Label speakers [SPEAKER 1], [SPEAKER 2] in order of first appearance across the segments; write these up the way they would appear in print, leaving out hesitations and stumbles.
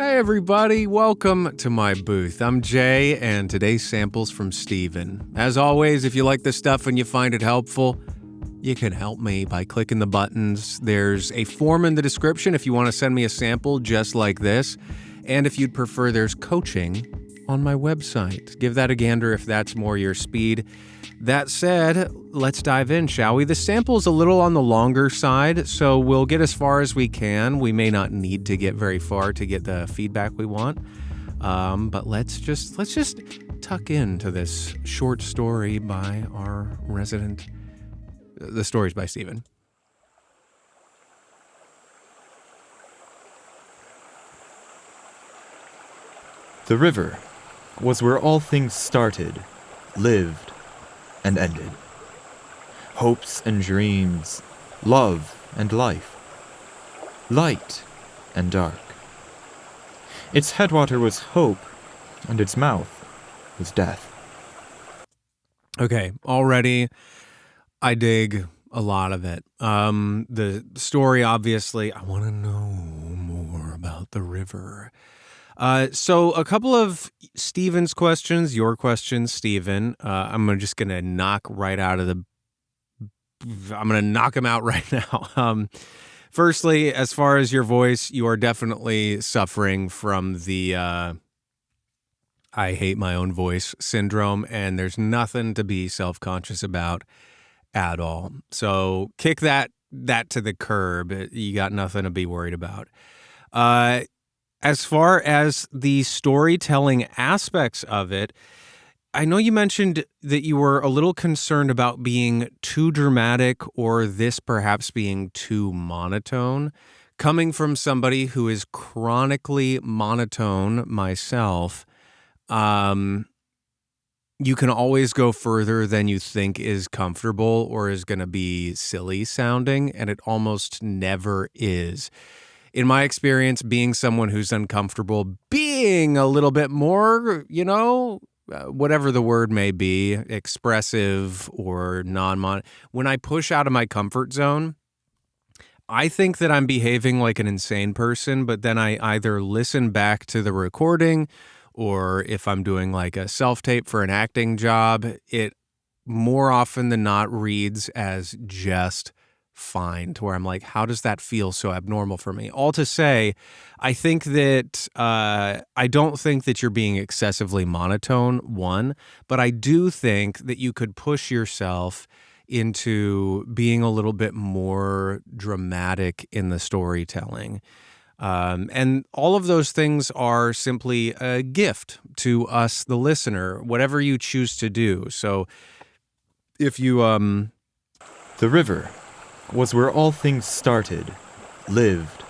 [SPEAKER 1] Hey everybody, welcome to my booth. I'm Jay, and today's sample's from Steven. As always, if you like this stuff and you find it helpful, you can help me by clicking the buttons. There's a form in the description if you want to send me a sample just like this. And if you'd prefer, there's coaching on my website. Give that a gander if that's more your speed. That said, let's dive in, shall we? The sample's a little on the longer side, so we'll get as far as we can. We may not need to get very far to get the feedback we want, but let's just tuck into this short story by our resident. The story's by Steven.
[SPEAKER 2] The river was where all things started, lived, and ended. Hopes and dreams, love and life, light and dark. Its headwater was hope, and its mouth was death.
[SPEAKER 1] Okay, already I dig a lot of it. The story, obviously, I want to know more about the river. So a couple of Steven's questions, your questions, Steven. I'm just going to knock right out of the... I'm going to knock them out right now. Firstly, as far as your voice, you are definitely suffering from the I hate my own voice syndrome, and there's nothing to be self-conscious about at all. So kick that to the curb. You got nothing to be worried about. As far as the storytelling aspects of it, I know you mentioned that you were a little concerned about being too dramatic or this perhaps being too monotone. Coming from somebody who is chronically monotone myself, you can always go further than you think is comfortable or is going to be silly sounding, and it almost never is. In my experience, being someone who's uncomfortable, being a little bit more, whatever the word may be, expressive or when I push out of my comfort zone, I think that I'm behaving like an insane person, but then I either listen back to the recording, or if I'm doing like a self-tape for an acting job, it more often than not reads as just fine, to where I'm like, how does that feel so abnormal for me? All to say, I think that I don't think that you're being excessively monotone, one, but I do think that you could push yourself into being a little bit more dramatic in the storytelling. And all of those things are simply a gift to us, the listener, whatever you choose to do. So if you...
[SPEAKER 2] The river was where all things started, lived,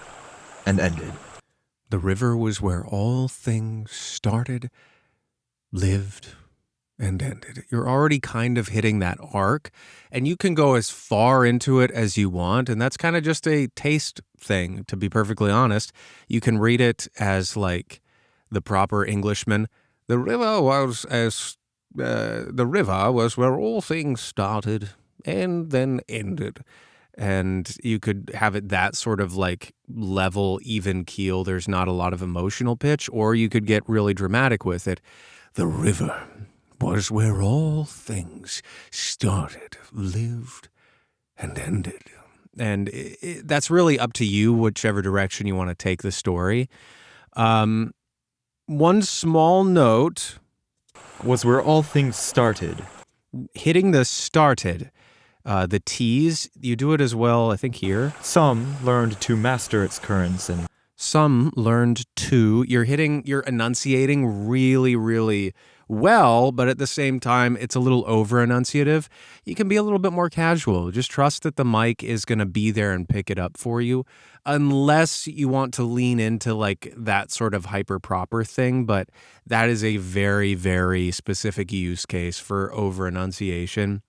[SPEAKER 2] and ended.
[SPEAKER 1] The river was where all things started, lived, and ended. You're already kind of hitting that arc, and you can go as far into it as you want, and that's kind of just a taste thing, to be perfectly honest. You can read it as like the proper Englishman. The river was where all things started and then ended. And you could have it that sort of like level, even keel. There's not a lot of emotional pitch, or you could get really dramatic with it. The river was where all things started, lived, and ended. And that's really up to you, whichever direction you want to take the story. One small note.
[SPEAKER 2] Was where all things started.
[SPEAKER 1] Hitting the started. The T's, you do it as well, I think, here.
[SPEAKER 2] Some learned to master its currents, and
[SPEAKER 1] some learned to. You're enunciating really, really well, but at the same time, it's a little over-enunciative. You can be a little bit more casual. Just trust that the mic is going to be there and pick it up for you, unless you want to lean into like that sort of hyper-proper thing, but that is a very, very specific use case for over-enunciation.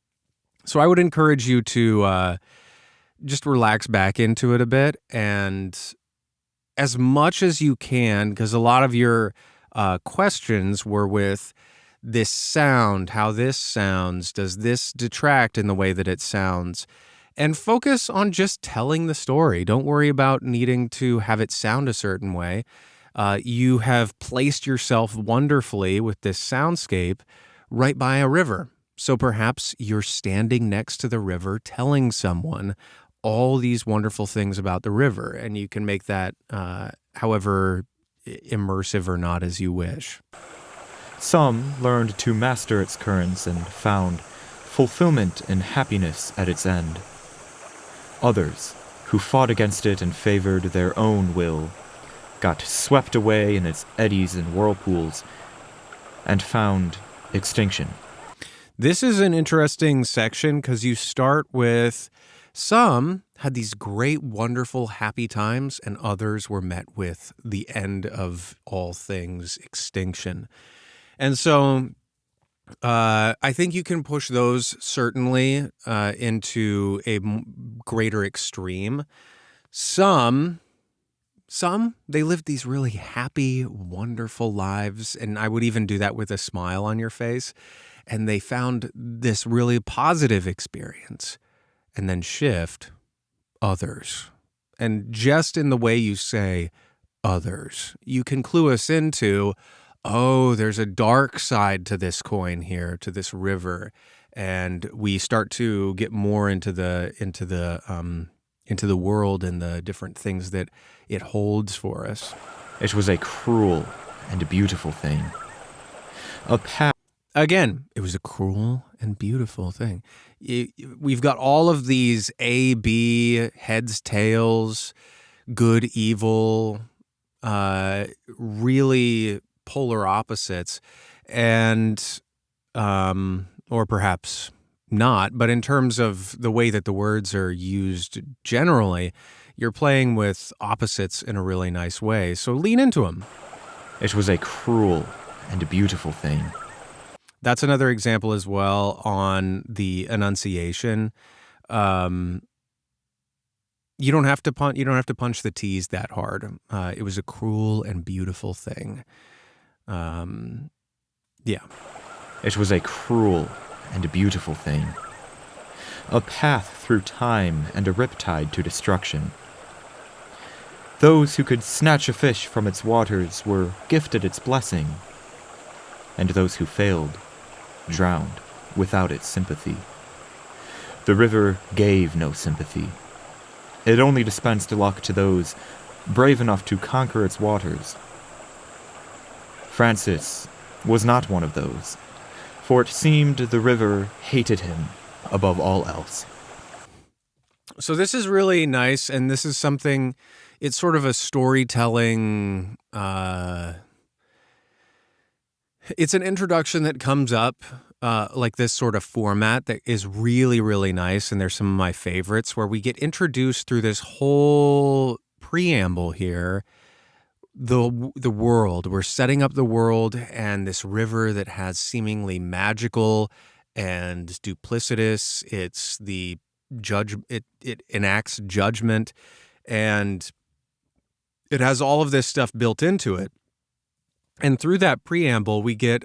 [SPEAKER 1] So I would encourage you to just relax back into it a bit, and as much as you can, because a lot of your questions were with this sound, how this sounds, does this detract in the way that it sounds? And focus on just telling the story. Don't worry about needing to have it sound a certain way. You have placed yourself wonderfully with this soundscape right by a river. So perhaps you're standing next to the river telling someone all these wonderful things about the river, and you can make that however immersive or not as you wish.
[SPEAKER 2] Some learned to master its currents and found fulfillment and happiness at its end. Others, who fought against it and favored their own will, got swept away in its eddies and whirlpools and found extinction.
[SPEAKER 1] This is an interesting section because you start with some had these great, wonderful, happy times, and others were met with the end of all things, extinction. And so I think you can push those certainly into a greater extreme. Some, they lived these really happy, wonderful lives, and I would even do that with a smile on your face, and they found this really positive experience. And then shift, others. And just in the way you say others, you can clue us into, oh, there's a dark side to this coin here, to this river, and we start to get more into the world and the different things that it holds for us.
[SPEAKER 2] It was a cruel and beautiful thing.
[SPEAKER 1] Again, it was a cruel and beautiful thing. We've got all of these A, B, heads, tails, good, evil, really polar opposites, and or perhaps not. But in terms of the way that the words are used generally, you're playing with opposites in a really nice way. So lean into them.
[SPEAKER 2] It was a cruel and beautiful thing.
[SPEAKER 1] That's another example as well on the enunciation. You don't have to punch the T's that hard. It was a cruel and beautiful thing. Yeah.
[SPEAKER 2] It was a cruel and beautiful thing. A path through time and a riptide to destruction. Those who could snatch a fish from its waters were gifted its blessing, and those who failed drowned without its sympathy. The river gave no sympathy. It only dispensed luck to those brave enough to conquer its waters. Francis was not one of those, for it seemed the river hated him above all else.
[SPEAKER 1] So this is really nice, and this is something, it's sort of a storytelling, it's an introduction that comes up like this sort of format that is really, really nice, and there's some of my favorites where we get introduced through this whole preamble here, the world. We're setting up the world and this river that has seemingly magical and duplicitous. It's the judge. It enacts judgment, and it has all of this stuff built into it. And through that preamble, we get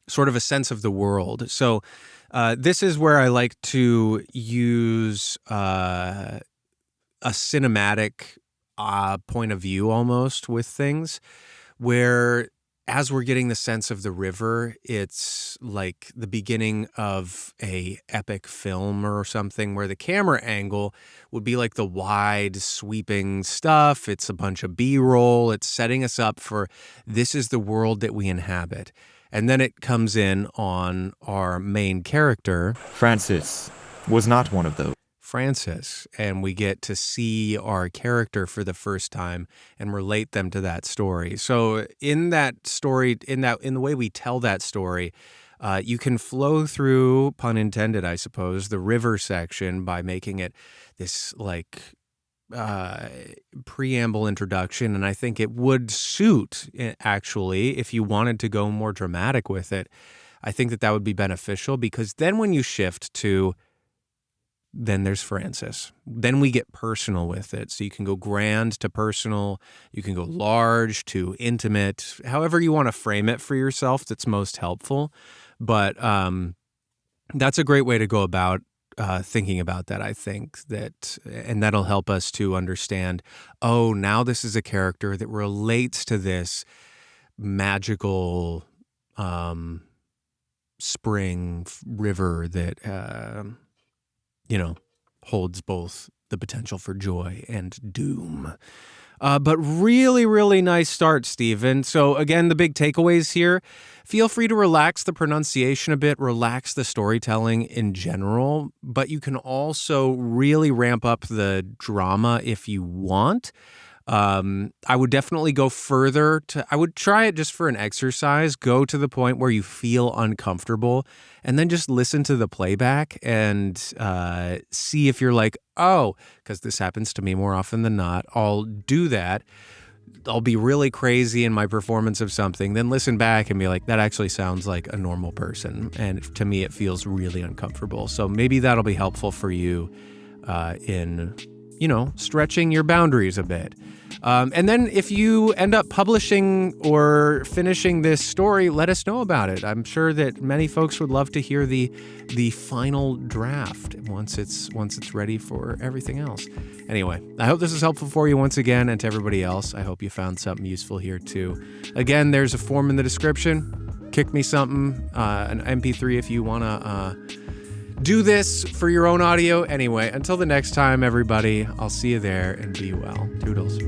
[SPEAKER 1] sort of a sense of the world. So this is where I like to use a cinematic point of view almost with things, where as we're getting the sense of the river, it's like the beginning of a epic film or something, where the camera angle would be like the wide sweeping stuff. It's a bunch of B-roll. It's setting us up for this is the world that we inhabit. And then it comes in on our main character,
[SPEAKER 2] Francis was not one of those.
[SPEAKER 1] Francis, and we get to see our character for the first time and relate them to that story. So in that story, in the way we tell that story, you can flow through, pun intended, I suppose, the river section by making it this like preamble introduction. And I think it would suit, actually, if you wanted to go more dramatic with it. I think that would be beneficial, because then when you shift to then there's Francis. Then we get personal with it. So you can go grand to personal. You can go large to intimate. However you want to frame it for yourself, that's most helpful. But that's a great way to go about thinking about that, I think and that'll help us to understand, oh, now this is a character that relates to this magical spring river that, holds both the potential for joy and doom. But really, really nice start, Stephen. So again, the big takeaways here, feel free to relax the pronunciation a bit, relax the storytelling in general, but you can also really ramp up the drama if you want. I would definitely go further I would try it just for an exercise, go to the point where you feel uncomfortable and then just listen to the playback and see if you're like, oh, because this happens to me more often than not, I'll do that. I'll be really crazy in my performance of something, then listen back and be like, that actually sounds like a normal person. And to me, it feels really uncomfortable. So maybe that'll be helpful for you in stretching your boundaries a bit. And then if you end up publishing or finishing this story, let us know about it. I'm sure that many folks would love to hear the final draft once it's ready for everything else. Anyway, I hope this is helpful for you once again, and to everybody else, I hope you found something useful here too. Again, there's a form in the description. Kick me something, an MP3 if you want to do this for your own audio. Anyway, until the next time, everybody, I'll see you there and be well. Toodles.